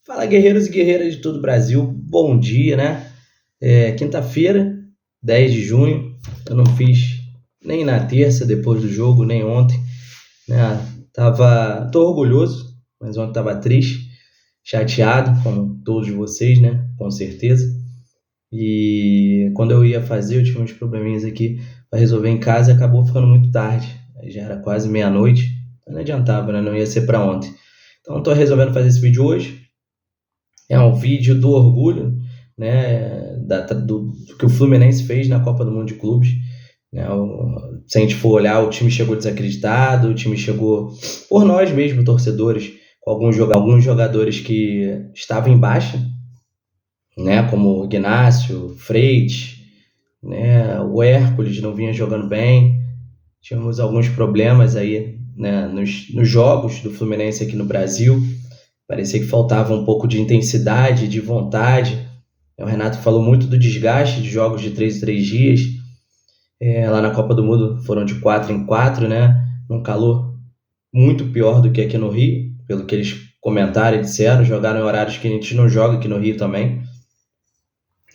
Fala, guerreiros e guerreiras de todo o Brasil, bom dia, né? Quinta-feira, 10 de junho, eu não fiz nem na terça, depois do jogo, nem ontem, né? Tô orgulhoso, mas ontem tava triste, chateado, como todos vocês, né? Com certeza. E quando eu ia fazer, eu tinha uns probleminhas aqui para resolver em casa e acabou ficando muito tarde. Aí já era quase meia-noite, não adiantava, né? Não ia ser para ontem. Então, estou resolvendo fazer esse vídeo hoje. É um vídeo do orgulho, né, do que o Fluminense fez na Copa do Mundo de Clubes. Né, se a gente for olhar, o time chegou desacreditado, o time chegou por nós mesmos, torcedores, com alguns jogadores que estavam em baixa, né, como o Ignacio, Freitas, né, o Hércules não vinha jogando bem. Tínhamos alguns problemas aí, né, nos jogos do Fluminense aqui no Brasil. Parecia que faltava um pouco de intensidade, de vontade. O Renato falou muito do desgaste de jogos de 3 em 3 dias. Lá na Copa do Mundo foram de 4 em 4, né? Num calor muito pior do que aqui no Rio, pelo que eles comentaram e disseram. Jogaram em horários que a gente não joga aqui no Rio também.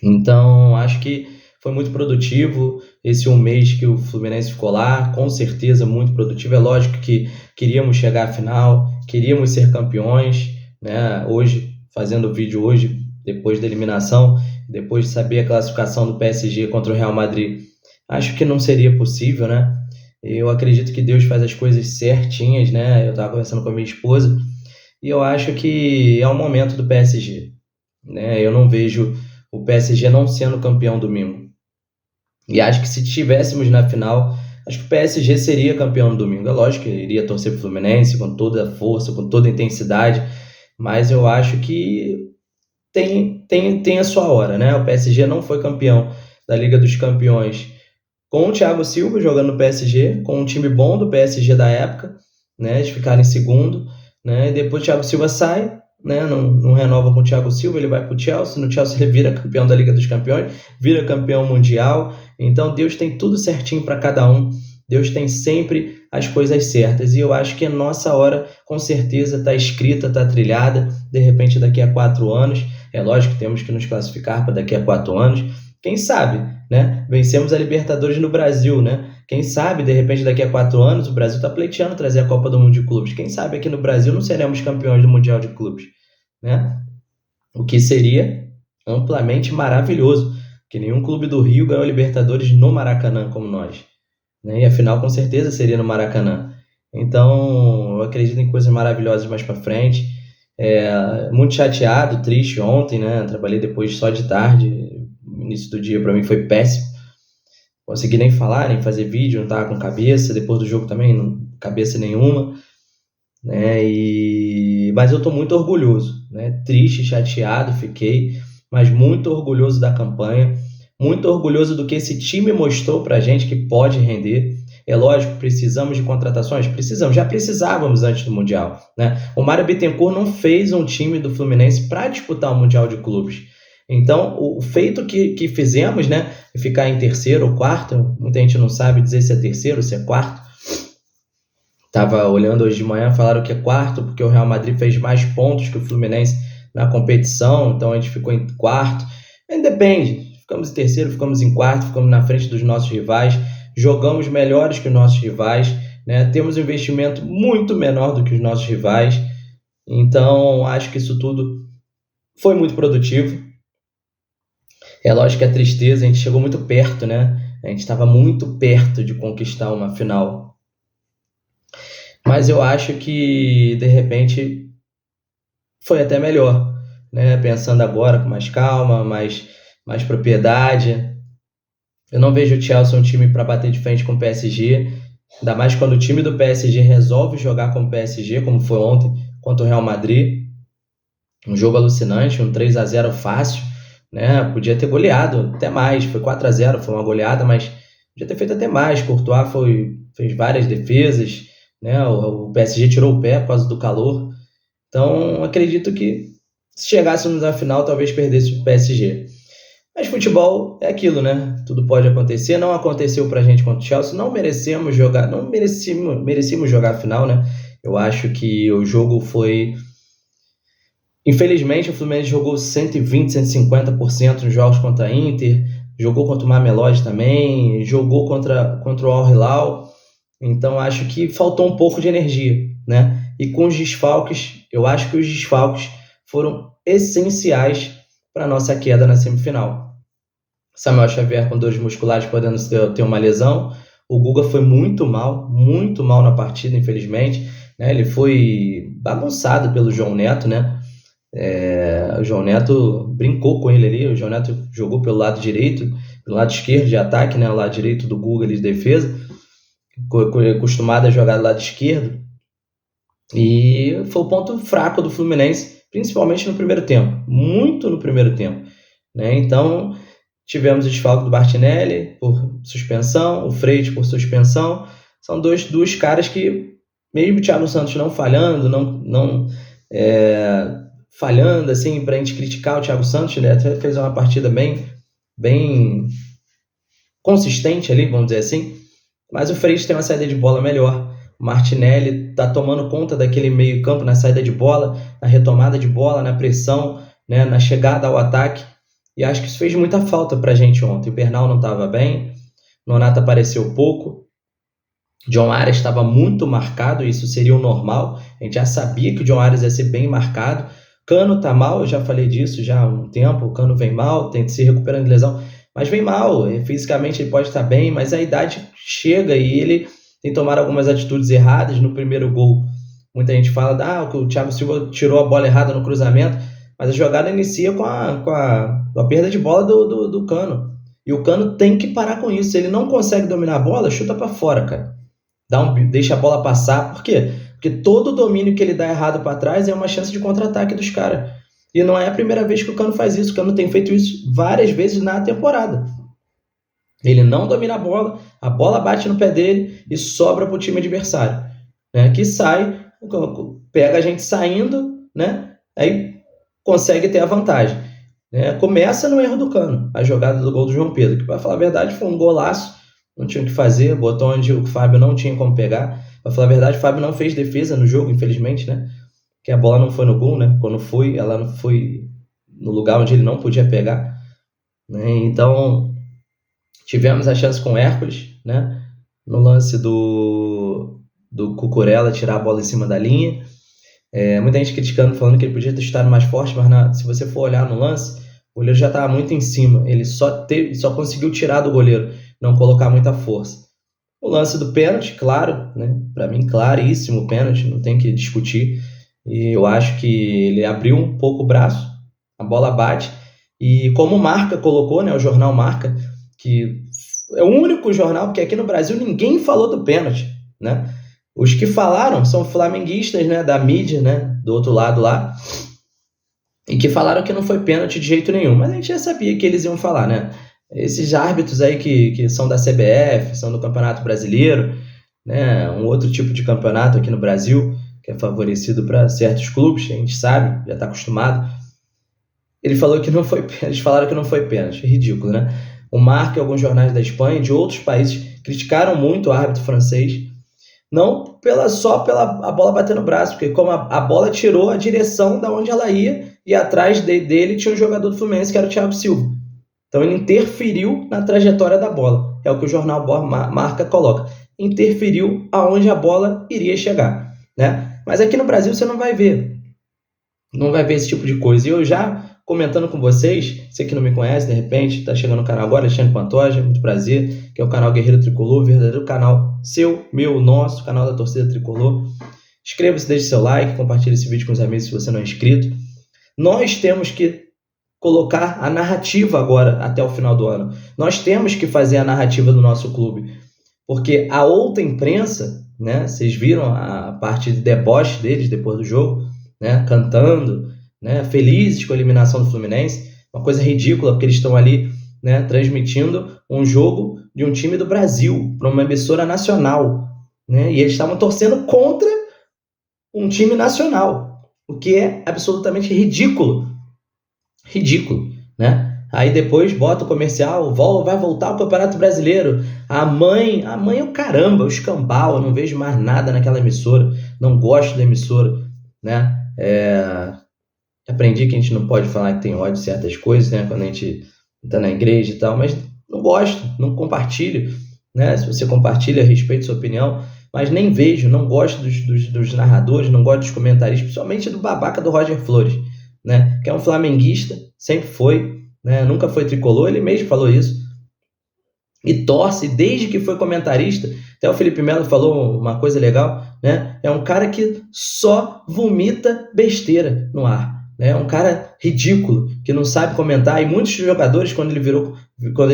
Então, acho que foi muito produtivo esse um mês que o Fluminense ficou lá, com certeza muito produtivo. É lógico que queríamos chegar à final, queríamos ser campeões, né? Hoje, fazendo o vídeo hoje, depois da eliminação, depois de saber a classificação do PSG contra o Real Madrid, acho que não seria possível, né? Eu acredito que Deus faz as coisas certinhas, né? Eu estava conversando com a minha esposa e eu acho que é o momento do PSG, né? Eu não vejo o PSG não sendo campeão domingo. E acho que se estivéssemos na final, acho que o PSG seria campeão no domingo. É lógico que iria torcer para o Fluminense com toda a força, com toda a intensidade, mas eu acho que tem a sua hora, né? O PSG não foi campeão da Liga dos Campeões com o Thiago Silva jogando no PSG, com um time bom do PSG da época, né? Eles ficaram em segundo, né? E depois o Thiago Silva sai, né? Não renova com o Thiago Silva, ele vai para o Chelsea. No Chelsea ele vira campeão da Liga dos Campeões, vira campeão mundial. Então Deus tem tudo certinho para cada um. Deus tem sempre as coisas certas. E eu acho que a nossa hora, com certeza, está escrita, está trilhada. De repente, daqui a 4 anos, é lógico que temos que nos classificar para daqui a 4 anos. Quem sabe, né? Vencemos a Libertadores no Brasil, né? Quem sabe, de repente, daqui a 4 anos, o Brasil está pleiteando trazer a Copa do Mundo de Clubes. Quem sabe aqui no Brasil não seremos campeões do Mundial de Clubes, né? O que seria amplamente maravilhoso, que nenhum clube do Rio ganhou Libertadores no Maracanã como nós, né? E a final com certeza seria no Maracanã. Então, eu acredito em coisas maravilhosas mais para frente. Muito chateado, triste ontem, né? Trabalhei depois só de tarde. O início do dia para mim foi péssimo. Consegui nem falar, nem fazer vídeo, não tava com cabeça. Depois do jogo também, não, cabeça nenhuma, né? Mas eu tô muito orgulhoso, né? Triste, chateado fiquei, mas muito orgulhoso da campanha, muito orgulhoso do que esse time mostrou pra gente que pode render. É lógico, precisamos de contratações? Precisamos, já precisávamos antes do Mundial, né? O Mário Bittencourt não fez um time do Fluminense para disputar o Mundial de Clubes. Então, o feito que fizemos, né, ficar em terceiro ou quarto, muita gente não sabe dizer se é terceiro ou se é quarto. Estava olhando hoje de manhã, falaram que é quarto, porque o Real Madrid fez mais pontos que o Fluminense na competição, então a gente ficou em quarto. Depende, ficamos em terceiro, ficamos em quarto, ficamos na frente dos nossos rivais, jogamos melhores que os nossos rivais, né? Temos um investimento muito menor do que os nossos rivais, então acho que isso tudo foi muito produtivo. É lógico que a tristeza, a gente chegou muito perto, né? A gente estava muito perto de conquistar uma final. Mas eu acho que, de repente, foi até melhor, né? Pensando agora com mais calma, mais propriedade. Eu não vejo o Chelsea um time para bater de frente com o PSG, ainda mais quando o time do PSG resolve jogar com o PSG, como foi ontem contra o Real Madrid. Um jogo alucinante, um 3-0 fácil, né? Podia ter goleado até mais, foi 4-0, foi uma goleada, mas podia ter feito até mais. Courtois fez várias defesas, né? O PSG tirou o pé por causa do calor. Então, acredito que se chegássemos à final, talvez perdesse o PSG. Mas futebol é aquilo, né? Tudo pode acontecer. Não aconteceu pra gente contra o Chelsea. Não merecemos jogar a final, né? Eu acho que o jogo foi Infelizmente, o Fluminense jogou 120, 150% nos jogos contra a Inter, jogou contra o Mamelodi também, jogou contra o Al Hilal. Então, acho que faltou um pouco de energia, né? E com os desfalques, eu acho que os desfalques foram essenciais para a nossa queda na semifinal. Samuel Xavier com dores musculares podendo ter uma lesão. O Guga foi muito mal na partida, infelizmente, né? Ele foi bagunçado pelo João Neto, né? O João Neto brincou com ele ali. O João Neto jogou pelo lado direito, pelo lado esquerdo de ataque, né? O lado direito do Guga ali de defesa, acostumado a jogar do lado esquerdo. E foi o ponto fraco do Fluminense, principalmente no primeiro tempo, muito no primeiro tempo, né? Então, tivemos o desfalque do Martinelli por suspensão, o Freitas por suspensão. São dois caras que, mesmo o Thiago Santos não falhando, falhando assim, para a gente criticar o Thiago Santos, ele até fez uma partida bem consistente ali, vamos dizer assim, mas o Freitas tem uma saída de bola melhor. O Martinelli está tomando conta daquele meio campo na saída de bola, na retomada de bola, na pressão, né, na chegada ao ataque. E acho que isso fez muita falta para a gente ontem. O Bernal não estava bem, o Nonato apareceu pouco, John Arias estava muito marcado, isso seria o normal. A gente já sabia que o John Arias ia ser bem marcado. Cano está mal, eu já falei disso já há um tempo. O Cano vem mal, tem que se recuperando de lesão, mas vem mal. Fisicamente ele pode estar bem, mas a idade chega e ele tem tomado algumas atitudes erradas no primeiro gol. Muita gente fala que o Thiago Silva tirou a bola errada no cruzamento, mas a jogada inicia com a perda de bola do Cano. E o Cano tem que parar com isso. Se ele não consegue dominar a bola, chuta para fora, cara. Deixa a bola passar. Por quê? Porque todo domínio que ele dá errado para trás é uma chance de contra-ataque dos caras. E não é a primeira vez que o Cano faz isso. O Cano tem feito isso várias vezes na temporada. Ele não domina a bola bate no pé dele e sobra para o time adversário, né? Que sai, pega a gente saindo, né? Aí consegue ter a vantagem, né? Começa no erro do Cano, a jogada do gol do João Pedro, que, para falar a verdade, foi um golaço, não tinha o que fazer, botou onde o Fábio não tinha como pegar. Para falar a verdade, o Fábio não fez defesa no jogo, infelizmente, né? Que a bola não foi no gol, né? Quando foi, ela não foi no lugar onde ele não podia pegar, né? Então, tivemos a chance com o Hércules, né? No lance do Cucurella tirar a bola em cima da linha. Muita gente criticando, falando que ele podia ter estado mais forte, mas se você for olhar no lance, o goleiro já estava muito em cima. Ele só conseguiu tirar do goleiro, não colocar muita força. O lance do pênalti, claro, né? Para mim, claríssimo o pênalti, não tem que discutir. E eu acho que ele abriu um pouco o braço, a bola bate. E como Marca colocou, né? O jornal Marca, que é o único jornal, porque aqui no Brasil ninguém falou do pênalti, né? Os que falaram são flamenguistas, né, da mídia, né, do outro lado lá, e que falaram que não foi pênalti de jeito nenhum, mas a gente já sabia que eles iam falar, né? Esses árbitros aí que são da CBF, são do Campeonato Brasileiro, né, um outro tipo de campeonato aqui no Brasil, que é favorecido para certos clubes, a gente sabe, já está acostumado. Eles falaram que não foi pênalti, é ridículo, né? O Marca e alguns jornais da Espanha e de outros países criticaram muito o árbitro francês, não só pela a bola bater no braço, porque como a bola tirou a direção da onde ela ia, e atrás dele tinha um jogador do Fluminense que era o Thiago Silva. Então ele interferiu na trajetória da bola. É o que o jornal Marca coloca. Interferiu aonde a bola iria chegar, né? Mas aqui no Brasil você não vai ver esse tipo de coisa. E eu já comentando com vocês, você que não me conhece, de repente, está chegando no canal agora, Alexandre Pantoja, muito prazer, que é o canal Guerreiro Tricolor, verdadeiro canal seu, meu, nosso, canal da torcida Tricolor. Inscreva-se, deixe seu like, compartilhe esse vídeo com os amigos se você não é inscrito. Nós temos que colocar a narrativa agora até o final do ano. Nós temos que fazer a narrativa do nosso clube, porque a outra imprensa, né, vocês viram a parte de deboche deles depois do jogo, né, cantando, né, felizes com a eliminação do Fluminense, uma coisa ridícula, porque eles estão ali, né, transmitindo um jogo de um time do Brasil para uma emissora nacional, né, e eles estavam torcendo contra um time nacional, o que é absolutamente ridículo, né? Aí depois bota o comercial, vai voltar o Campeonato Brasileiro, a mãe é o caramba, o escambau, eu não vejo mais nada naquela emissora, não gosto da emissora, né? aprendi que a gente não pode falar que tem ódio de certas coisas, né? Quando a gente está na igreja e tal, mas não gosto, não compartilho, né? Se você compartilha, respeito sua opinião, mas nem vejo, não gosto dos narradores, não gosto dos comentaristas, principalmente do babaca do Roger Flores, né? Que é um flamenguista, sempre foi, né? Nunca foi tricolor, ele mesmo falou isso, e torce desde que foi comentarista. Até o Felipe Melo falou uma coisa legal, né? É um cara que só vomita besteira no ar, né? É um cara ridículo, que não sabe comentar, e muitos jogadores, quando ele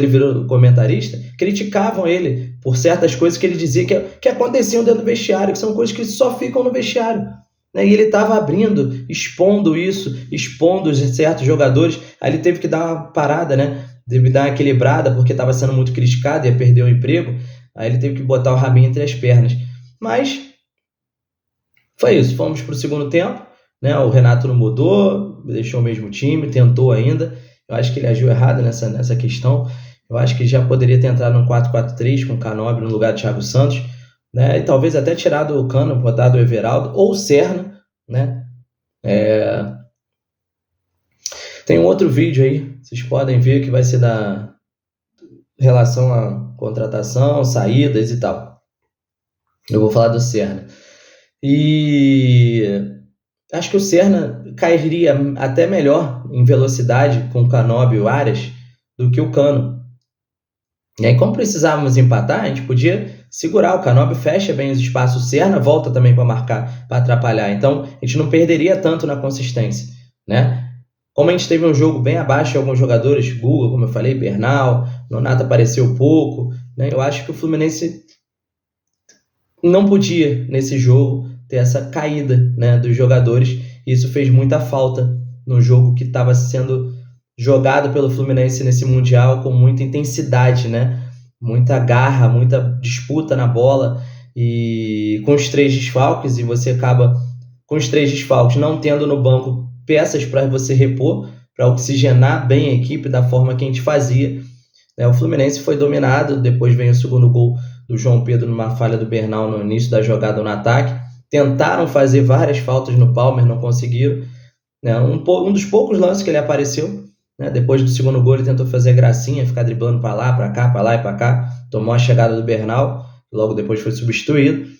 virou comentarista, criticavam ele por certas coisas que ele dizia que aconteciam dentro do vestiário, que são coisas que só ficam no vestiário, né? E ele estava abrindo, expondo isso, expondo certos jogadores. Aí ele teve que dar uma parada, né? Teve que dar uma equilibrada, porque estava sendo muito criticado, ia perder o emprego. Aí ele teve que botar o rabinho entre as pernas. Mas foi isso, fomos para o segundo tempo, né? O Renato não mudou, deixou o mesmo time, tentou ainda. Eu acho que ele agiu errado nessa questão. Eu acho que já poderia ter entrado no 4-4-3 com o Canóbio no lugar do Thiago Santos, né? E talvez até tirado o Cano, botado o Everaldo ou o Serna, né? Tem um outro vídeo aí, vocês podem ver, que vai ser da relação à contratação, saídas e tal. Eu vou falar do Serna. E acho que o Serna cairia até melhor em velocidade com o Canóbio e o Arias do que o Cano. E aí, como precisávamos empatar, a gente podia segurar. O Canóbio fecha bem os espaços, o Serna volta também para marcar, para atrapalhar. Então, a gente não perderia tanto na consistência, né? Como a gente teve um jogo bem abaixo de alguns jogadores, Guga, como eu falei, Bernal, Nonato apareceu pouco, né? Eu acho que o Fluminense não podia, nesse jogo, ter essa caída, né, dos jogadores. E isso fez muita falta no jogo que estava sendo jogado pelo Fluminense nesse Mundial com muita intensidade, né? Muita garra, muita disputa na bola. E com os 3 desfalques, e você acaba com os 3 desfalques não tendo no banco peças para você repor, para oxigenar bem a equipe da forma que a gente fazia, né? O Fluminense foi dominado, depois vem o segundo gol do João Pedro numa falha do Bernal no início da jogada no ataque. Tentaram fazer várias faltas no Palmer, não conseguiram, né? Um dos poucos lances que ele apareceu, né? Depois do segundo gol ele tentou fazer gracinha, ficar driblando para lá, para cá, para lá e para cá, tomou a chegada do Bernal, logo depois foi substituído.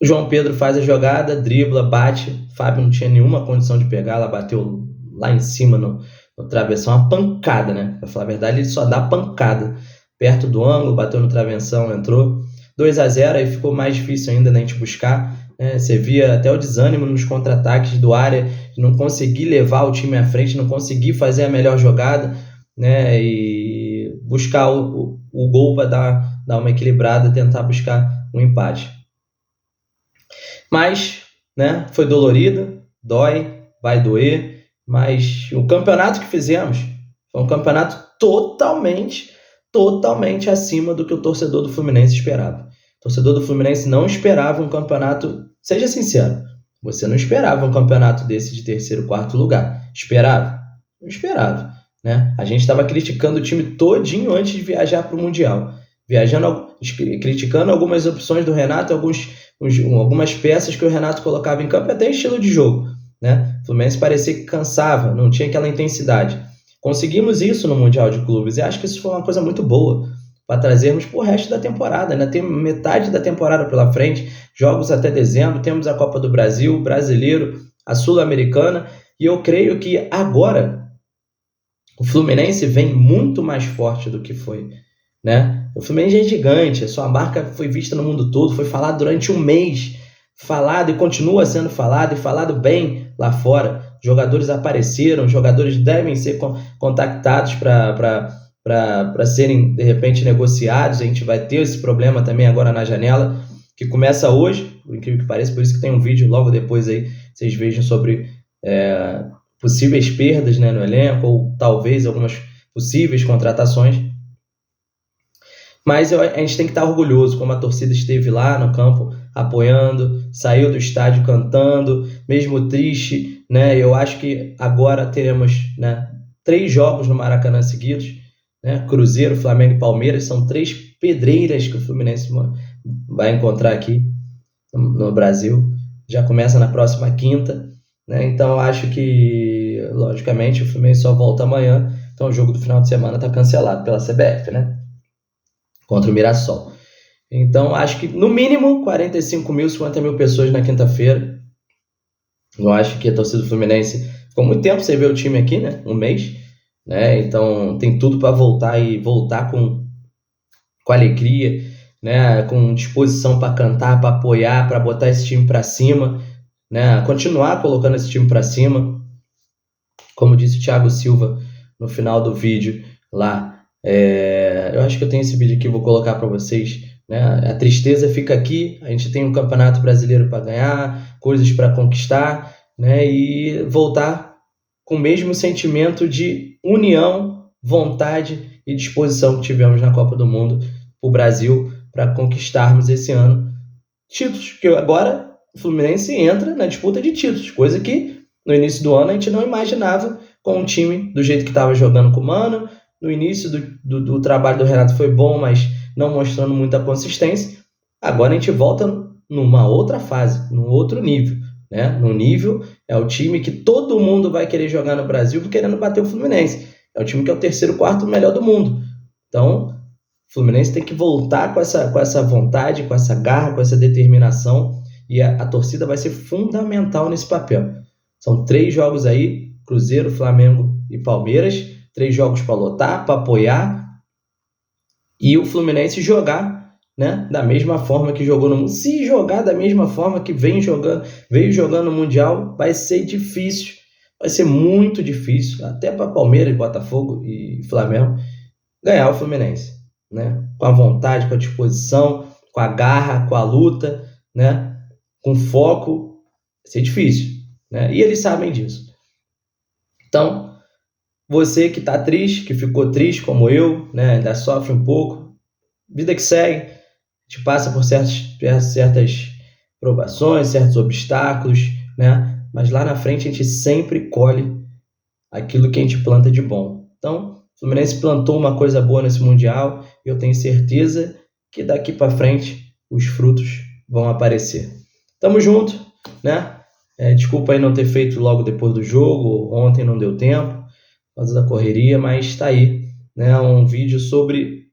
O João Pedro faz a jogada, dribla, bate. Fábio não tinha nenhuma condição de pegar, ela bateu lá em cima no travessão, uma pancada, né? Pra falar a verdade, ele só dá pancada. Perto do ângulo, bateu no travessão, entrou. 2-0, aí ficou mais difícil ainda, né, a gente buscar, né? Você via até o desânimo nos contra-ataques do área, de não conseguir levar o time à frente, não conseguir fazer a melhor jogada, né? E buscar o gol para dar uma equilibrada, tentar buscar um empate. Mas, né, foi dolorido, dói, vai doer, mas o campeonato que fizemos foi um campeonato totalmente acima do que o torcedor do Fluminense esperava. O torcedor do Fluminense não esperava um campeonato, seja sincero, você não esperava um campeonato desse de 3º, 4º lugar. Esperava? Não esperava, né? A gente estava criticando o time todinho antes de viajar para o Mundial. Criticando algumas opções do Renato, algumas peças que o Renato colocava em campo, até estilo de jogo, né? O Fluminense parecia que cansava, não tinha aquela intensidade. Conseguimos isso no Mundial de Clubes e acho que isso foi uma coisa muito boa para trazermos para o resto da temporada, né? Tem metade da temporada pela frente, jogos até dezembro, temos a Copa do Brasil, o Brasileiro, a Sul-Americana, e eu creio que agora o Fluminense vem muito mais forte do que foi, né? O Fluminense é gigante, a sua marca foi vista no mundo todo, foi falado durante um mês, falado e continua sendo falado, e falado bem lá fora. Jogadores apareceram, jogadores devem ser contactados para serem, de repente, negociados. A gente vai ter esse problema também agora na janela, que começa hoje, por incrível que pareça, por isso que tem um vídeo logo depois aí, vocês vejam sobre possíveis perdas, né, no elenco, ou talvez algumas possíveis contratações. Mas a gente tem que estar orgulhoso, como a torcida esteve lá no campo apoiando, saiu do estádio cantando, mesmo triste, né? Eu acho que agora teremos, né, 3 jogos no Maracanã seguidos, né? Cruzeiro, Flamengo e Palmeiras, são 3 pedreiras que o Fluminense vai encontrar aqui no Brasil. Já começa na próxima quinta, né? Então eu acho que, logicamente, o Fluminense só volta amanhã, então o jogo do final de semana está cancelado pela CBF, né? Contra o Mirassol. Então acho que no mínimo 45 mil, 50 mil pessoas na quinta-feira. Eu acho que a torcida do Fluminense ficou muito tempo sem ver o time aqui, né? Um mês, né? Então tem tudo para voltar e voltar com alegria, né? Com disposição para cantar, para apoiar, para botar esse time para cima, né? Continuar colocando esse time para cima, como disse o Thiago Silva no final do vídeo lá. Eu acho que eu tenho esse vídeo aqui, vou colocar para vocês. Né? A tristeza fica aqui, a gente tem um campeonato brasileiro para ganhar, coisas para conquistar, né? E voltar com o mesmo sentimento de união, vontade e disposição que tivemos na Copa do Mundo para o Brasil, para conquistarmos esse ano títulos, porque agora o Fluminense entra na disputa de títulos, coisa que no início do ano a gente não imaginava com um time do jeito que estava jogando com o Mano. No início do trabalho do Renato foi bom, mas não mostrando muita consistência. Agora a gente volta numa outra fase, num outro nível, né? No nível, é o time que todo mundo vai querer jogar no Brasil querendo bater o Fluminense. É o time que é o terceiro, quarto melhor do mundo. Então, o Fluminense tem que voltar com essa vontade, com essa garra, com essa determinação, e a torcida vai ser fundamental nesse papel. São 3 jogos aí, Cruzeiro, Flamengo e Palmeiras, 3 jogos para lotar, para apoiar, e o Fluminense jogar, né, da mesma forma que jogou no Mundial. Se jogar da mesma forma que veio jogando no Mundial, vai ser difícil, vai ser muito difícil, até para Palmeiras, Botafogo e Flamengo, ganhar o Fluminense, né, com a vontade, com a disposição, com a garra, com a luta, né, com foco, vai ser difícil, né, e eles sabem disso. Então, você que está triste, que ficou triste como eu, né, ainda sofre um pouco, vida que segue, a gente passa por certas provações, certos obstáculos, né, mas lá na frente a gente sempre colhe aquilo que a gente planta de bom. Então, o Fluminense plantou uma coisa boa nesse Mundial e eu tenho certeza que daqui para frente os frutos vão aparecer. Tamo junto, né? Desculpa aí não ter feito logo depois do jogo, ontem não deu tempo, por causa da correria, mas está aí, né, um vídeo sobre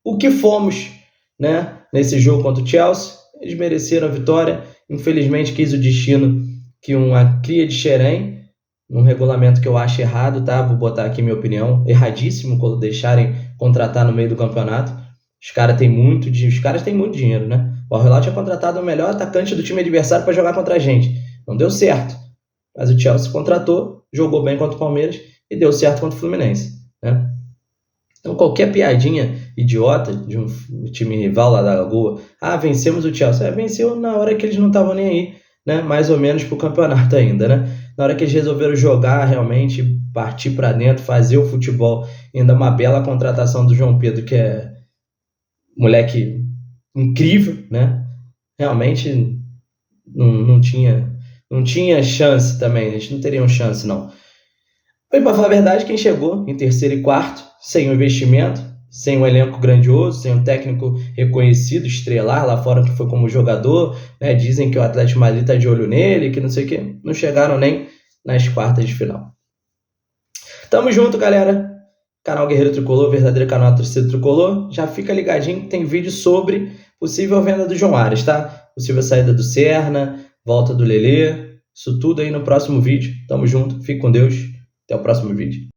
o que fomos, né, nesse jogo contra o Chelsea. Eles mereceram a vitória, infelizmente quis o destino que uma cria de Xerém, num regulamento que eu acho errado, tá? Vou botar aqui minha opinião, erradíssimo quando deixarem contratar no meio do campeonato. Os caras têm muito dinheiro, né? O Al-Hilal tinha contratado o melhor atacante do time adversário para jogar contra a gente. Não deu certo. Mas o Chelsea contratou, jogou bem contra o Palmeiras e deu certo contra o Fluminense, né? Então qualquer piadinha idiota de um time rival lá da Lagoa, vencemos o Chelsea, venceu na hora que eles não estavam nem aí, né? Mais ou menos pro campeonato ainda, né? Na hora que eles resolveram jogar realmente, partir para dentro, fazer o futebol, ainda uma bela contratação do João Pedro, que é moleque incrível, né? Realmente não tinha chance também, a gente não teria chance não. Foi, para falar a verdade, quem chegou em terceiro e quarto, sem um investimento, sem um elenco grandioso, sem um técnico reconhecido, estrelar lá fora que foi como jogador, né? Dizem que o Atlético de Madrid está de olho nele, que não sei o quê, não chegaram nem nas quartas de final. Tamo junto, galera. Canal Guerreiro Tricolor, verdadeiro canal torcida tricolor. Já fica ligadinho que tem vídeo sobre possível venda do João Ares, tá? Possível saída do Serna, volta do Lelê, isso tudo aí no próximo vídeo. Tamo junto, fique com Deus. Até o próximo vídeo.